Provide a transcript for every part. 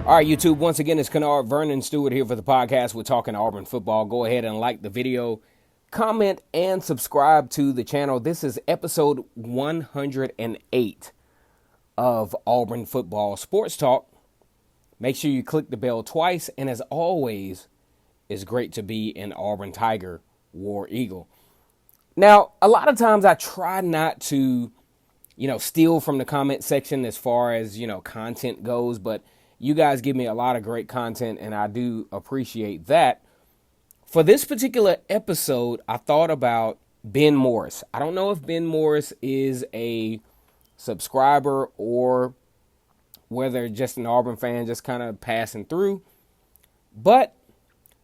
All right, YouTube, once again, it's Kennard Vernon Stewart here for the podcast. We're talking Auburn football. Go ahead and like the video, comment, and subscribe to the channel. This is episode 108 of Auburn Football Sports Talk. Make sure you click the bell twice. And as always, it's great to be an Auburn Tiger, War Eagle. Now, a lot of times I try not to, steal from the comment section as far as, content goes, but you guys give me a lot of great content, and I do appreciate that. For this particular episode, I thought about Ben Morris. I don't know if Ben Morris is a subscriber or whether just an Auburn fan just kind of passing through. But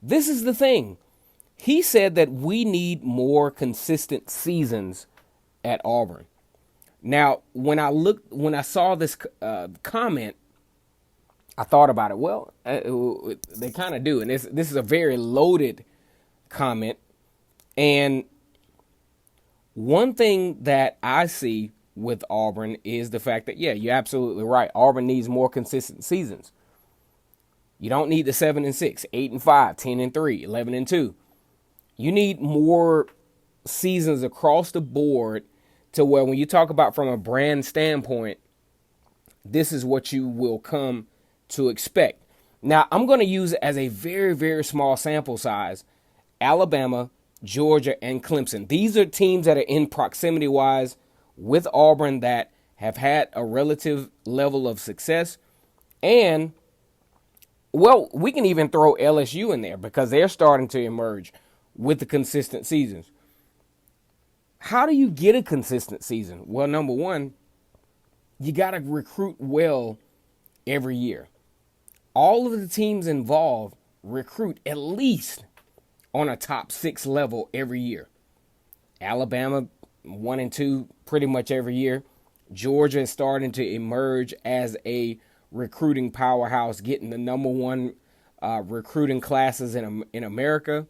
this is the thing. He said that we need more consistent seasons at Auburn. Now, when I saw this comment, I thought about it. Well, they kind of do. And this is a very loaded comment. And one thing that I see with Auburn is the fact that, yeah, you're absolutely right. Auburn needs more consistent seasons. You don't need the 7-6, 8-5, 10-3, 11-2. You need more seasons across the board to where when you talk about from a brand standpoint, this is what you will come to expect. Now, I'm going to use as a very, very small sample size Alabama, Georgia, and Clemson. These are teams that are in proximity-wise with Auburn that have had a relative level of success. And, well, we can even throw LSU in there because they're starting to emerge with the consistent seasons. How do you get a consistent season? Well, number one, you got to recruit well every year. All of the teams involved recruit at least on a top 6 level every year. Alabama 1 and 2 pretty much every year. Georgia is starting to emerge as a recruiting powerhouse, getting the number one recruiting classes in America.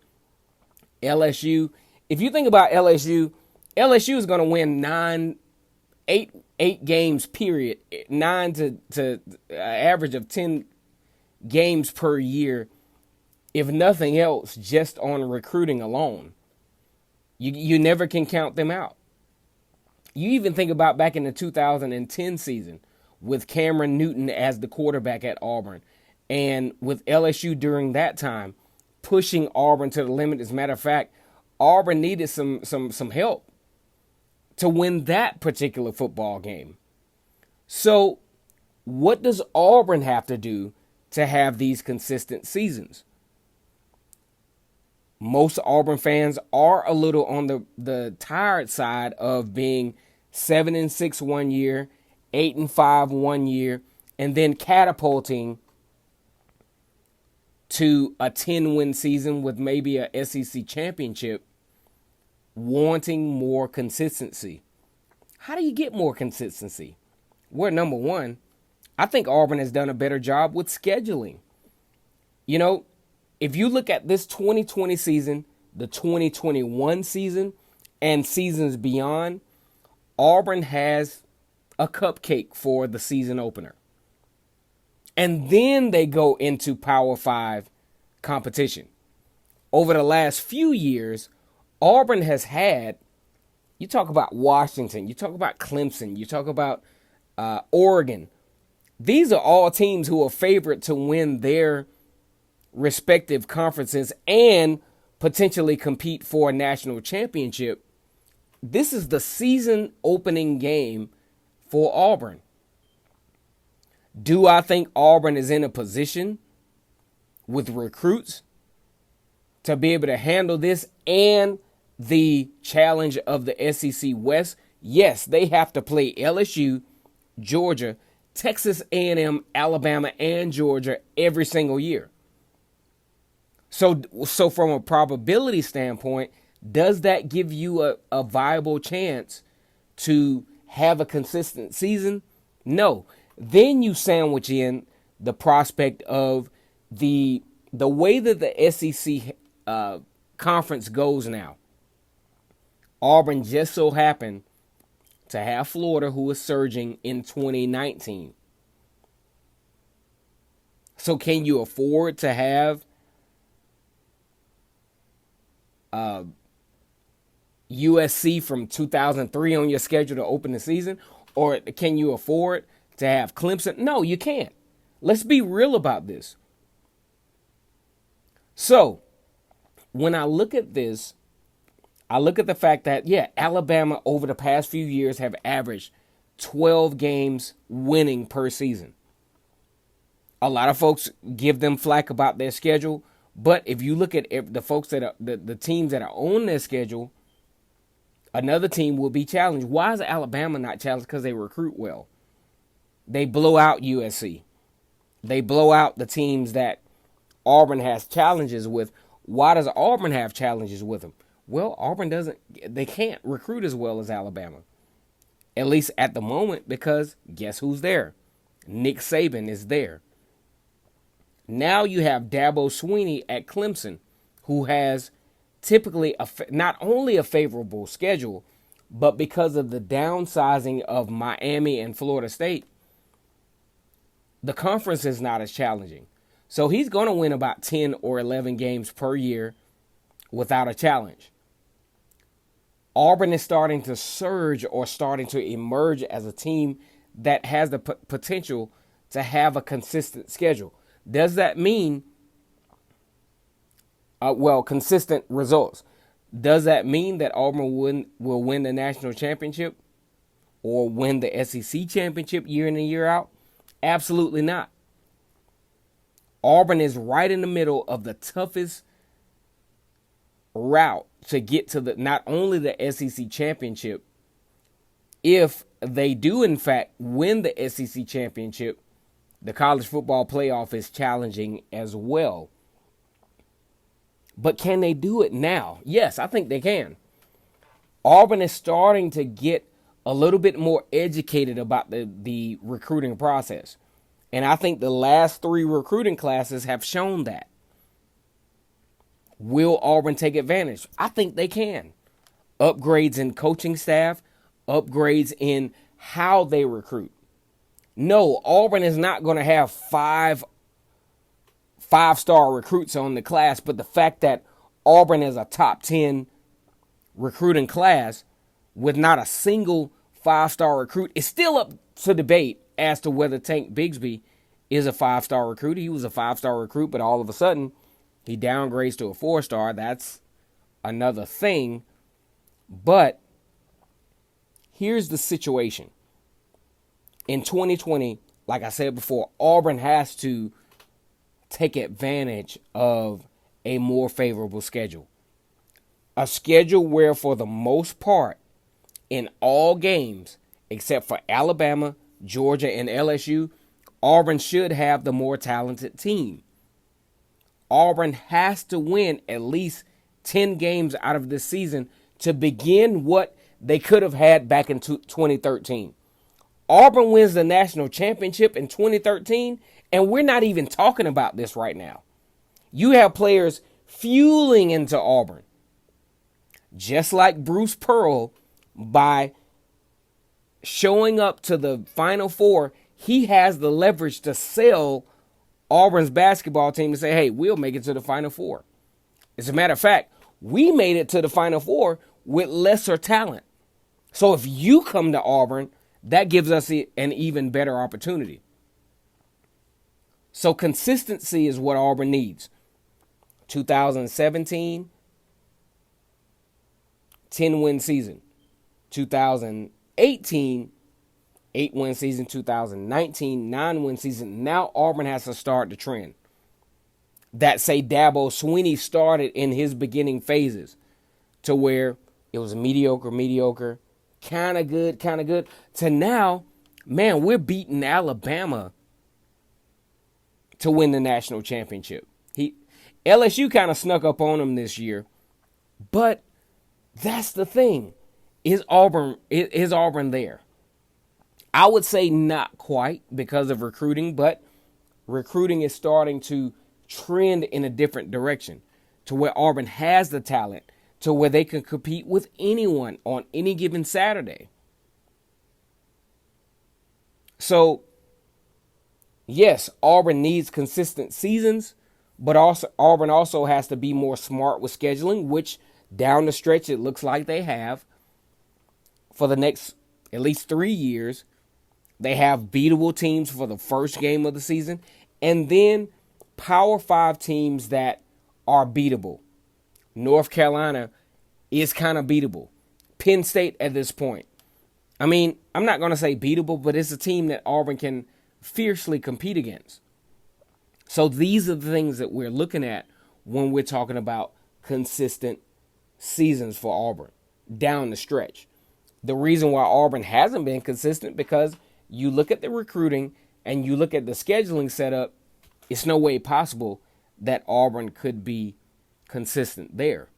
LSU, if you think about LSU is going to win eight games period, 9 to average of 10 games per year, if nothing else, just on recruiting alone. You never can count them out. You even think about back in the 2010 season with Cameron Newton as the quarterback at Auburn, and with LSU during that time pushing Auburn to the limit. As a matter of fact, Auburn needed some help to win that particular football game. So what does Auburn have to do to have these consistent seasons? Most Auburn fans are a little on the tired side of being 7-6 one year, 8-5 one year, and then catapulting to a 10-win season with maybe a SEC championship, wanting more consistency. How do you get more consistency? Well, number one, I think Auburn has done a better job with scheduling. If you look at this 2020 season, the 2021 season, and seasons beyond, Auburn has a cupcake for the season opener. And then they go into Power 5 competition. Over the last few years, Auburn has had, you talk about Washington, you talk about Clemson, you talk about Oregon. These are all teams who are favored to win their respective conferences and potentially compete for a national championship. This is the season opening game for Auburn. Do I think Auburn is in a position with recruits to be able to handle this and the challenge of the SEC West? Yes, they have to play LSU, Georgia, Texas A&M, Alabama, and Georgia every single year. So from a probability standpoint, does that give you a viable chance to have a consistent season? No. Then you sandwich in the prospect of the way that the SEC conference goes now. Auburn just so happened to have Florida, who is surging in 2019. So can you afford to have USC from 2003 on your schedule to open the season? Or can you afford to have Clemson? No, you can't. Let's be real about this. So when I look at this, I look at the fact that, yeah, Alabama over the past few years have averaged 12 games winning per season. A lot of folks give them flack about their schedule, but if you look at the folks that are the teams that are on their schedule, another team will be challenged. Why is Alabama not challenged? Because they recruit well. They blow out USC. They blow out the teams that Auburn has challenges with. Why does Auburn have challenges with them? Well, they can't recruit as well as Alabama. At least at the moment, because guess who's there? Nick Saban is there. Now you have Dabo Swinney at Clemson, who has typically not only a favorable schedule, but because of the downsizing of Miami and Florida State, the conference is not as challenging. So he's going to win about 10 or 11 games per year without a challenge. Auburn is starting to surge or starting to emerge as a team that has the potential to have a consistent schedule. Does that mean, consistent results? Does that mean that Auburn will win the national championship or win the SEC championship year in and year out? Absolutely not. Auburn is right in the middle of the toughest route to get to not only the SEC championship. If they do in fact win the SEC championship, the college football playoff is challenging as well. But can they do it now? Yes, I think they can. Auburn is starting to get a little bit more educated about the recruiting process. And I think the last 3 recruiting classes have shown that. Will Auburn take advantage? I think they can. Upgrades in coaching staff, upgrades in how they recruit. No, Auburn is not going to have five-star recruits on the class, but the fact that Auburn is a top 10 recruiting class with not a single 5-star recruit is still up to debate as to whether Tank Bigsby is a 5-star recruit. He was a 5-star recruit, but all of a sudden he downgrades to a 4-star. That's another thing. But here's the situation. In 2020, like I said before, Auburn has to take advantage of a more favorable schedule. A schedule where, for the most part, in all games, except for Alabama, Georgia, and LSU, Auburn should have the more talented team. Auburn has to win at least 10 games out of this season to begin what they could have had back in 2013. Auburn wins the national championship in 2013, and we're not even talking about this right now. You have players fueling into Auburn, just like Bruce Pearl, by showing up to the Final Four. He has the leverage to sell Auburn's basketball team and say, hey, we'll make it to the Final Four. As a matter of fact, we made it to the Final Four with lesser talent. So if you come to Auburn, that gives us an even better opportunity. So consistency is what Auburn needs. 2017, 10-win season. 2018, 8-win season. 2019, 9-win season. Now Auburn has to start the trend that, say, Dabo Swinney started in his beginning phases, to where it was mediocre, kind of good, to now, man, we're beating Alabama to win the national championship. LSU kind of snuck up on him this year, but that's the thing. Is Auburn there? I would say not quite because of recruiting, but recruiting is starting to trend in a different direction, to where Auburn has the talent, to where they can compete with anyone on any given Saturday. So Yes, Auburn needs consistent seasons, but also Auburn also has to be more smart with scheduling, which down the stretch it looks like they have for the next at least 3 years. They have beatable teams for the first game of the season, and then Power 5 teams that are beatable. North Carolina is kind of beatable. Penn State at this point. I mean, I'm not going to say beatable, but it's a team that Auburn can fiercely compete against. So these are the things that we're looking at when we're talking about consistent seasons for Auburn down the stretch. The reason why Auburn hasn't been consistent because you look at the recruiting and you look at the scheduling setup, it's no way possible that Auburn could be consistent there.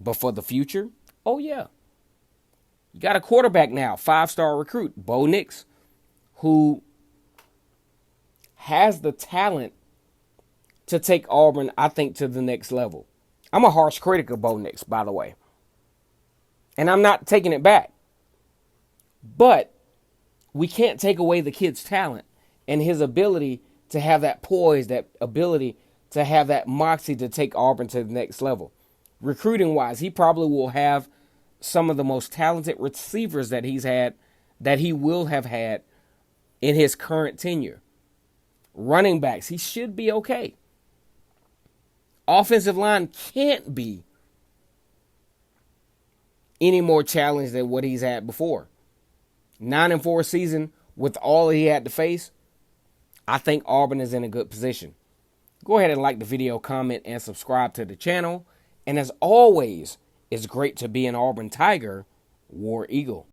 But for the future, oh yeah. You got a quarterback now, 5-star recruit, Bo Nix, who has the talent to take Auburn, I think, to the next level. I'm a harsh critic of Bo Nix, by the way. And I'm not taking it back. But we can't take away the kid's talent and his ability to have that poise, that ability to have that moxie to take Auburn to the next level. Recruiting wise, he probably will have some of the most talented receivers that he's had, that he will have had in his current tenure. Running backs, he should be okay. Offensive line can't be any more challenged than what he's had before. 9-4 season with all he had to face, I think Auburn is in a good position. Go ahead and like the video, comment, and subscribe to the channel. And as always, it's great to be an Auburn Tiger, War Eagle.